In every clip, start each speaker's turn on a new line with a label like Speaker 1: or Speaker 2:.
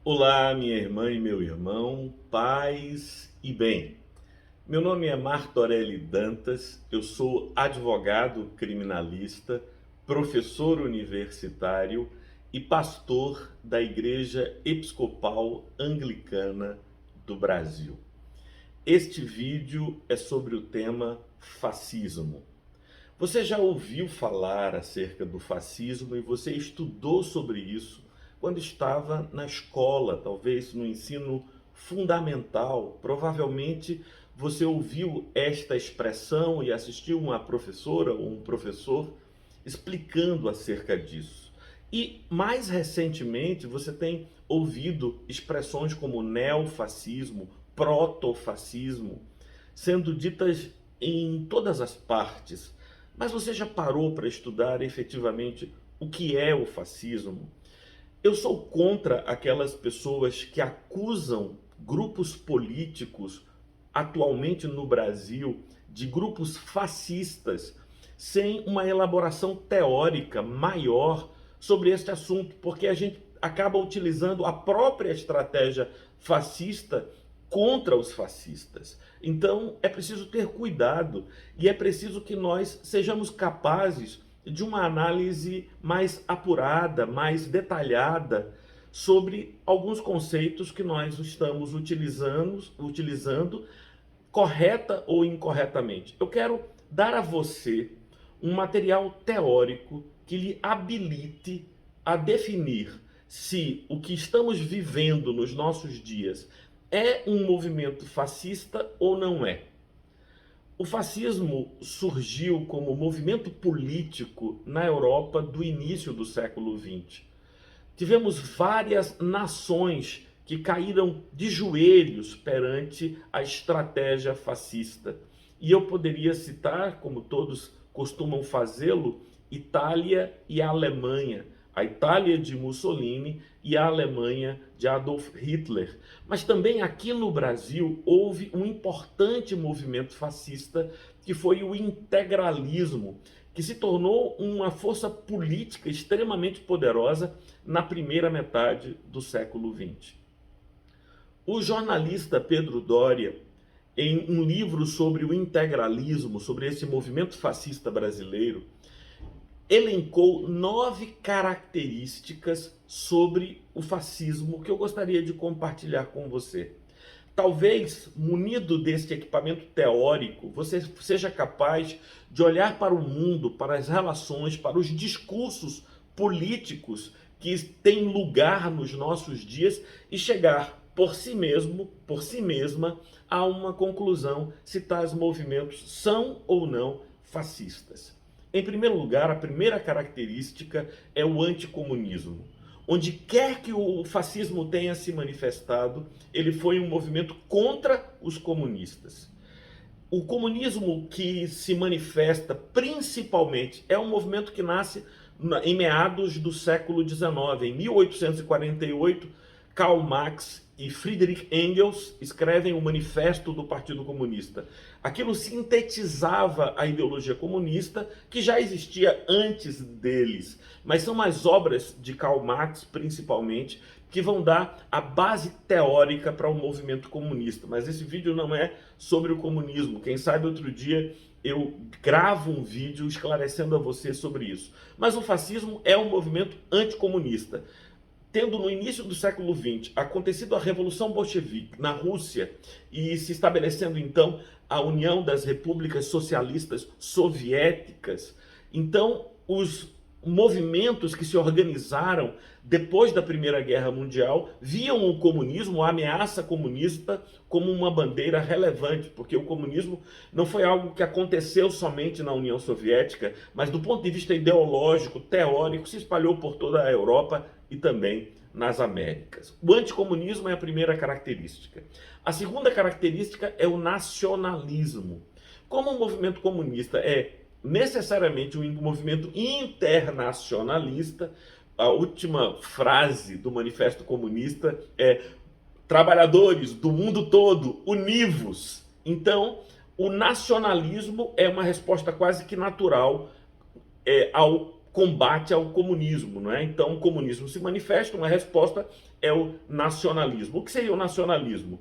Speaker 1: Olá, minha irmã e meu irmão, paz e bem. Meu nome é Martorelli Dantas, eu sou advogado criminalista, professor universitário e pastor da Igreja Episcopal Anglicana do Brasil. Este vídeo é sobre o tema fascismo. Você já ouviu falar acerca do fascismo e você estudou sobre isso quando estava na escola, talvez no ensino fundamental. Provavelmente você ouviu esta expressão e assistiu uma professora ou um professor explicando acerca disso. E mais recentemente você tem ouvido expressões como neofascismo, protofascismo, sendo ditas em todas as partes. Mas você já parou para estudar efetivamente o que é o fascismo? Eu sou contra aquelas pessoas que acusam grupos políticos atualmente no Brasil de grupos fascistas sem uma elaboração teórica maior sobre este assunto, porque a gente acaba utilizando a própria estratégia fascista contra os fascistas. Então é preciso ter cuidado e é preciso que nós sejamos capazes de uma análise mais apurada, mais detalhada sobre alguns conceitos que nós estamos utilizando correta ou incorretamente. Eu quero dar a você um material teórico que lhe habilite a definir se o que estamos vivendo nos nossos dias é um movimento fascista ou não é. O fascismo surgiu como movimento político na Europa do início do século XX. Tivemos várias nações que caíram de joelhos perante a estratégia fascista. E eu poderia citar, como todos costumam fazê-lo, Itália e a Alemanha. A Itália de Mussolini e a Alemanha de Adolf Hitler. Mas também aqui no Brasil houve um importante movimento fascista que foi o integralismo, que se tornou uma força política extremamente poderosa na primeira metade do século XX. O jornalista Pedro Doria, em um livro sobre o integralismo, sobre esse movimento fascista brasileiro, elencou 9 características sobre o fascismo que eu gostaria de compartilhar com você. Talvez, munido deste equipamento teórico, você seja capaz de olhar para o mundo, para as relações, para os discursos políticos que têm lugar nos nossos dias e chegar por si mesmo, por si mesma, a uma conclusão se tais movimentos são ou não fascistas. Em primeiro lugar, a primeira característica é o anticomunismo. Onde quer que o fascismo tenha se manifestado, ele foi um movimento contra os comunistas. O comunismo que se manifesta principalmente é um movimento que nasce em meados do século XIX. Em 1848, Karl Marx e Friedrich Engels escrevem o Manifesto do Partido Comunista. Aquilo sintetizava a ideologia comunista que já existia antes deles, mas são as obras de Karl Marx, principalmente, que vão dar a base teórica para o movimento comunista. Mas esse vídeo não é sobre o comunismo. Quem sabe outro dia eu gravo um vídeo esclarecendo a você sobre isso. Mas o fascismo é um movimento anticomunista. Tendo no início do século XX acontecido a Revolução Bolchevique na Rússia e se estabelecendo então a União das Repúblicas Socialistas Soviéticas, então os movimentos que se organizaram depois da Primeira Guerra Mundial viam o comunismo, a ameaça comunista, como uma bandeira relevante, porque o comunismo não foi algo que aconteceu somente na União Soviética, mas do ponto de vista ideológico, teórico, se espalhou por toda a Europa e também nas Américas. O anticomunismo é a primeira característica. A segunda característica é o nacionalismo. Como o movimento comunista é necessariamente um movimento internacionalista, a última frase do Manifesto Comunista é: trabalhadores do mundo todo, univos. Então, o nacionalismo é uma resposta quase que natural ao combate ao comunismo, não é? Então o comunismo se manifesta, uma resposta é o nacionalismo. O que seria o nacionalismo?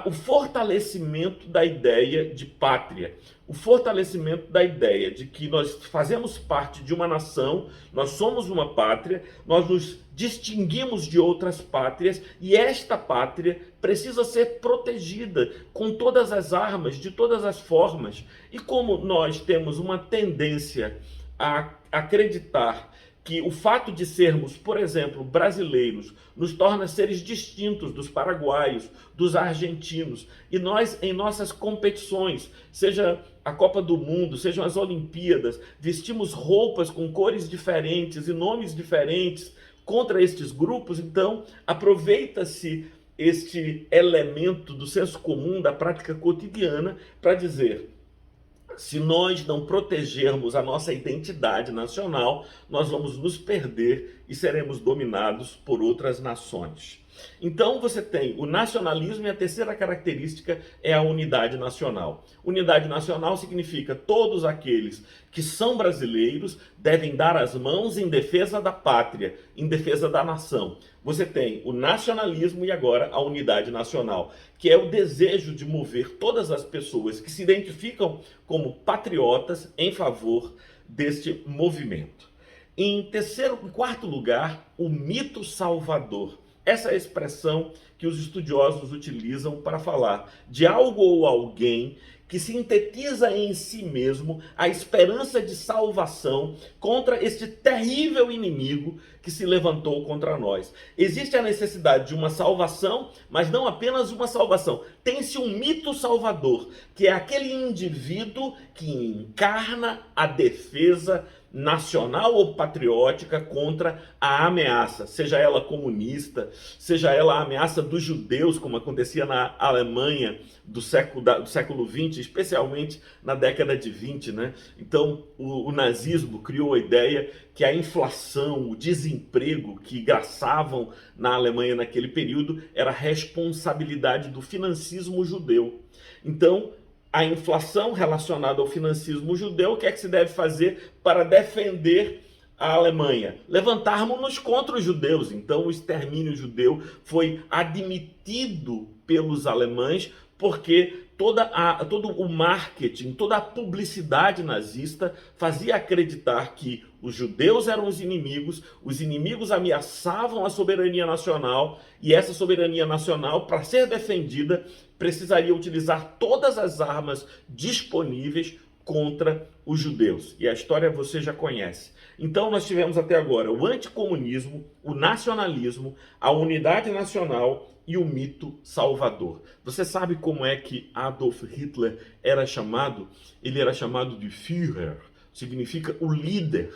Speaker 1: O fortalecimento da ideia de pátria, o fortalecimento da ideia de que nós fazemos parte de uma nação, nós somos uma pátria, nós nos distinguimos de outras pátrias e esta pátria precisa ser protegida com todas as armas, de todas as formas. E como nós temos uma tendência a acreditar que o fato de sermos, por exemplo, brasileiros, nos torna seres distintos dos paraguaios, dos argentinos, e nós, em nossas competições, seja a Copa do Mundo, sejam as Olimpíadas, vestimos roupas com cores diferentes e nomes diferentes contra estes grupos, então aproveita-se este elemento do senso comum, da prática cotidiana, para dizer: se nós não protegermos a nossa identidade nacional, nós vamos nos perder e seremos dominados por outras nações. Então você tem o nacionalismo e a terceira característica é a unidade nacional. Unidade nacional significa todos aqueles que são brasileiros devem dar as mãos em defesa da pátria, em defesa da nação. Você tem o nacionalismo e agora a unidade nacional, que é o desejo de mover todas as pessoas que se identificam como patriotas em favor deste movimento. Em quarto lugar, o mito salvador. Essa é a expressão que os estudiosos utilizam para falar de algo ou alguém que sintetiza em si mesmo a esperança de salvação contra este terrível inimigo que se levantou contra nós. Existe a necessidade de uma salvação, mas não apenas uma salvação. Tem-se um mito salvador, que é aquele indivíduo que encarna a defesa nacional ou patriótica contra a ameaça, seja ela comunista, seja ela a ameaça dos judeus, como acontecia na Alemanha do século XX, especialmente na década de 20, né? Então, o nazismo criou a ideia que a inflação, o desemprego que graçavam na Alemanha naquele período era responsabilidade do financismo judeu. Então, a inflação relacionada ao financismo judeu, o que é que se deve fazer para defender a Alemanha? Levantarmos-nos contra os judeus. Então o extermínio judeu foi admitido pelos alemães porque todo o marketing, toda a publicidade nazista fazia acreditar que os judeus eram os inimigos ameaçavam a soberania nacional e essa soberania nacional, para ser defendida, precisaria utilizar todas as armas disponíveis contra os judeus. E a história você já conhece. Então nós tivemos até agora o anticomunismo, o nacionalismo, a unidade nacional e o mito salvador. Você sabe como é que Adolf Hitler era chamado? Ele era chamado de Führer, significa o líder.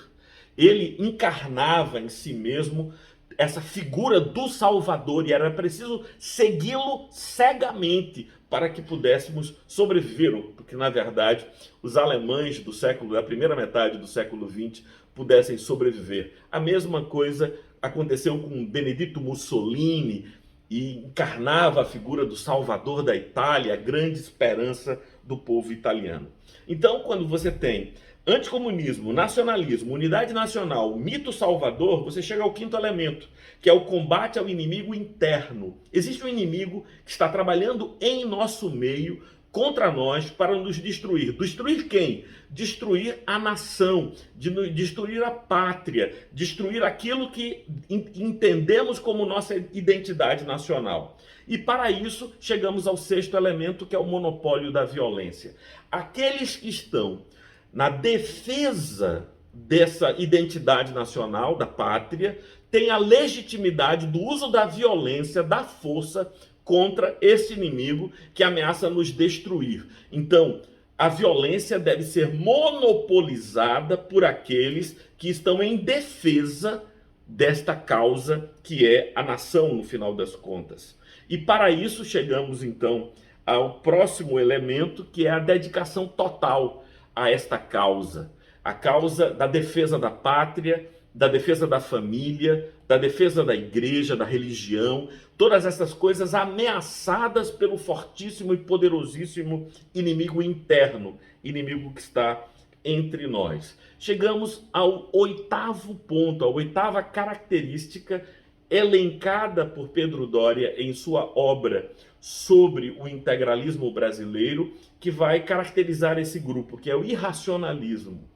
Speaker 1: Ele encarnava em si mesmo essa figura do Salvador e era preciso segui-lo cegamente para que pudéssemos sobreviver, porque na verdade os alemães da primeira metade do século XX pudessem sobreviver. A mesma coisa aconteceu com Benedetto Mussolini e encarnava a figura do Salvador da Itália, a grande esperança do povo italiano. Então, quando você tem anticomunismo, nacionalismo, unidade nacional, mito salvador, você chega ao quinto elemento, que é o combate ao inimigo interno. Existe um inimigo que está trabalhando em nosso meio contra nós para nos destruir. Destruir quem? Destruir a nação, destruir a pátria, destruir aquilo que entendemos como nossa identidade nacional. E para isso chegamos ao sexto elemento, que é o monopólio da violência. Aqueles que estão na defesa dessa identidade nacional, da pátria, têm a legitimidade do uso da violência, da força, contra esse inimigo que ameaça nos destruir. Então, a violência deve ser monopolizada por aqueles que estão em defesa desta causa que é a nação, no final das contas. E para isso chegamos então ao próximo elemento, que é a dedicação total a esta causa. A causa da defesa da pátria, da defesa da família, da defesa da igreja, da religião, todas essas coisas ameaçadas pelo fortíssimo e poderosíssimo inimigo interno, inimigo que está entre nós. Chegamos ao oitavo ponto, a oitava característica elencada por Pedro Doria em sua obra sobre o integralismo brasileiro, que vai caracterizar esse grupo, que é o irracionalismo.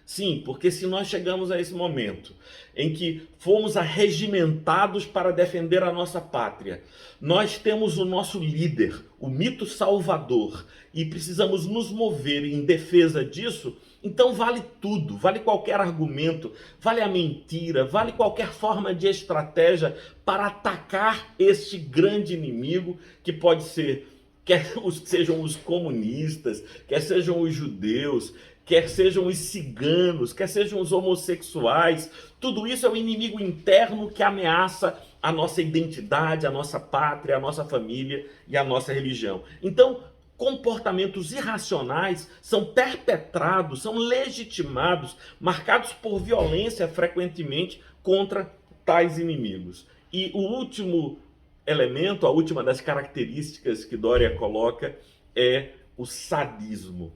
Speaker 1: Sim, porque se nós chegamos a esse momento em que fomos arregimentados para defender a nossa pátria, nós temos o nosso líder, o mito salvador, e precisamos nos mover em defesa disso, então vale tudo, vale qualquer argumento, vale a mentira, vale qualquer forma de estratégia para atacar este grande inimigo que pode ser, quer sejam os comunistas, quer sejam os judeus, quer sejam os ciganos, quer sejam os homossexuais, tudo isso é um inimigo interno que ameaça a nossa identidade, a nossa pátria, a nossa família e a nossa religião. Então, comportamentos irracionais são perpetrados, são legitimados, marcados por violência frequentemente contra tais inimigos. E o último elemento, a última das características que Doria coloca é o sadismo.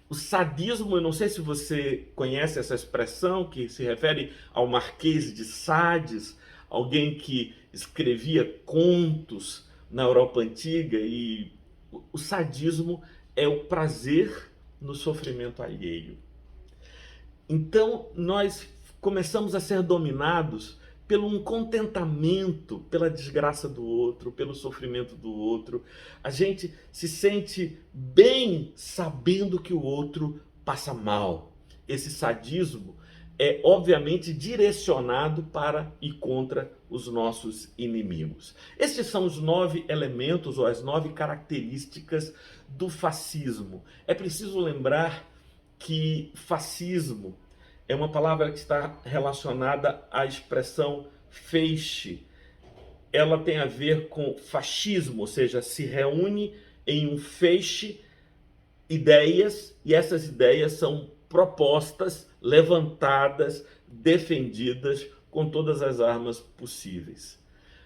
Speaker 1: O sadismo, eu não sei se você conhece essa expressão, que se refere ao Marquês de Sades, alguém que escrevia contos na Europa Antiga, e o sadismo é o prazer no sofrimento alheio. Então, nós começamos a ser dominados pelo um contentamento pela desgraça do outro, pelo sofrimento do outro. A gente se sente bem sabendo que o outro passa mal. Esse sadismo é obviamente direcionado para e contra os nossos inimigos. Estes são os 9 elementos ou as 9 características do fascismo. É preciso lembrar que fascismo é uma palavra que está relacionada à expressão feixe. Ela tem a ver com fascismo, ou seja, se reúne em um feixe ideias, e essas ideias são propostas, levantadas, defendidas com todas as armas possíveis.